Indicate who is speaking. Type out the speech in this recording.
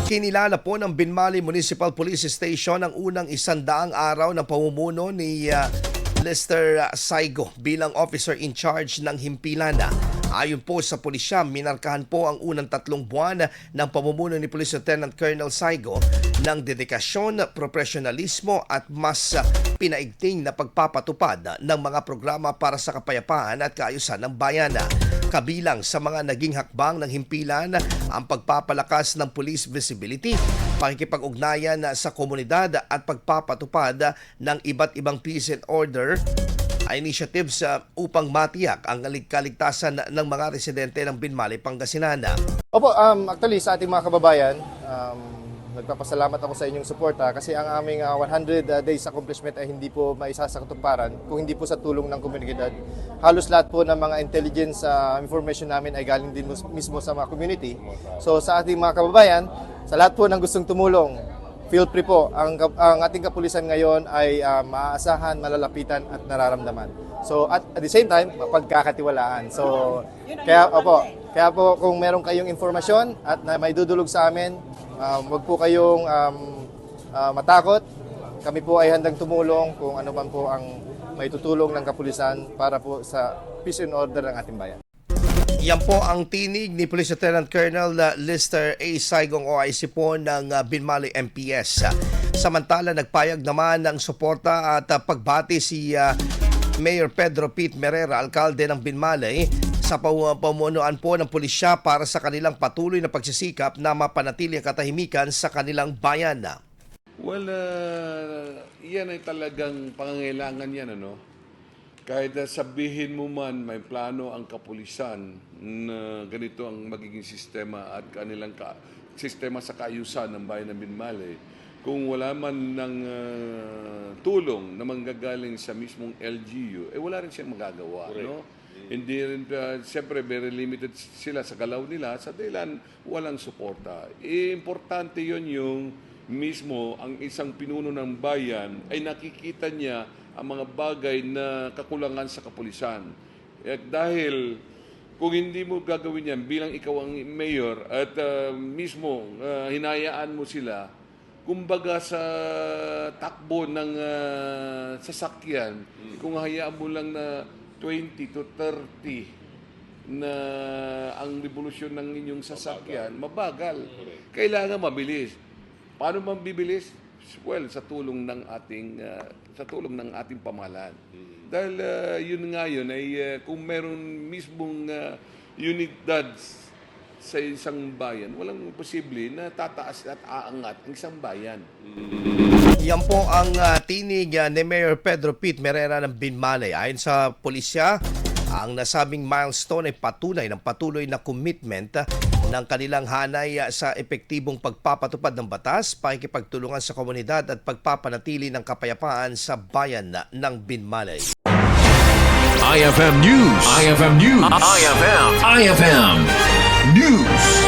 Speaker 1: Kinilala po ng Binmali Municipal Police Station ang unang 100 araw ng pamumuno ni Lester Saigo bilang officer in charge ng Himpilana. Ayon po sa pulisya, minarkahan po ang unang 3 buwan ng pamumuno ni Police Lieutenant Colonel Saigo ng dedikasyon, profesionalismo at mas pinaigting na pagpapatupad ng mga programa para sa kapayapaan at kaayusan ng bayan. Kabilang sa mga naging hakbang ng himpilan ang pagpapalakas ng police visibility, pakikipag-ugnayan sa komunidad at pagpapatupad ng iba't ibang peace and order initiatives upang matiyak ang kaligtasan ng mga residente ng Binmali, Pangasinan.
Speaker 2: Opo, actually sa ating mga kababayan, nagpapasalamat ako sa inyong suporta kasi ang aming 100 days accomplishment ay hindi po maisa sa katuparan kung hindi po sa tulong ng komunidad. Halos lahat po ng mga intelligence information namin ay galing din mismo sa mga community. So sa ating mga kababayan, sa lahat po ng gustong tumulong, feel free po. Ang ating kapulisan ngayon ay maaasahan, malalapitan at nararamdaman. So at the same time, mapagkakatiwalaan. So kaya po kung meron kayong informasyon at na may dudulog sa amin, huwag po kayong matakot. Kami po ay handang tumulong kung ano man po ang may tutulong ng kapulisan para po sa peace and order ng ating bayan.
Speaker 1: Yan po ang tinig ni Police Lieutenant Colonel Lester A. Saigong OIC po ng Binmali MPS. Samantala, nagpayag naman ng suporta at pagbati si Mayor Pedro Pete Merera, alkalde ng Binmali, sa pamunuan po ng pulisya para sa kanilang patuloy na pagsisikap na mapanatili ang katahimikan sa kanilang bayan.
Speaker 3: Well, yan ay talagang pangangailangan yan, ano? Kahit sabihin mo man may plano ang kapulisan na ganito ang magiging sistema at kanilang sistema sa kaayusan ng bayan ng Binmali, kung wala man ng tulong na manggagaling sa mismong LGU, wala rin siyang magagawa. No? Hindi rin, siyempre, very limited sila sa galaw nila sa dahilan walang suporta. Importante yon yung mismo ang isang pinuno ng bayan ay nakikita niya ang mga bagay na kakulangan sa kapulisan. Dahil kung hindi mo gagawin yan bilang ikaw ang mayor at mismo hinayaan mo sila, kumbaga sa takbo ng sasakyan, kung hayaan mo lang na 20 to 30 na ang revolusyon ng inyong sasakyan, mabagal. Kailangan mabilis. Paano mabibilis? Well, sa tulong ng ating pamahalaan. Dahil yun nga yun ay kung meron mismong unidad sa isang bayan, walang posible na tataas at aangat ang isang bayan.
Speaker 1: Yan po ang tinig ni Mayor Pedro Pete Merera ng Binmali. Ayon sa pulisya, ang nasabing milestone ay patunay ng patuloy na commitment ng kanilang hanay sa epektibong pagpapatupad ng batas, pakikipagtulungan sa komunidad at pagpapanatili ng kapayapaan sa bayan ng Binmali.
Speaker 4: IFM News. IFM News. IFM News.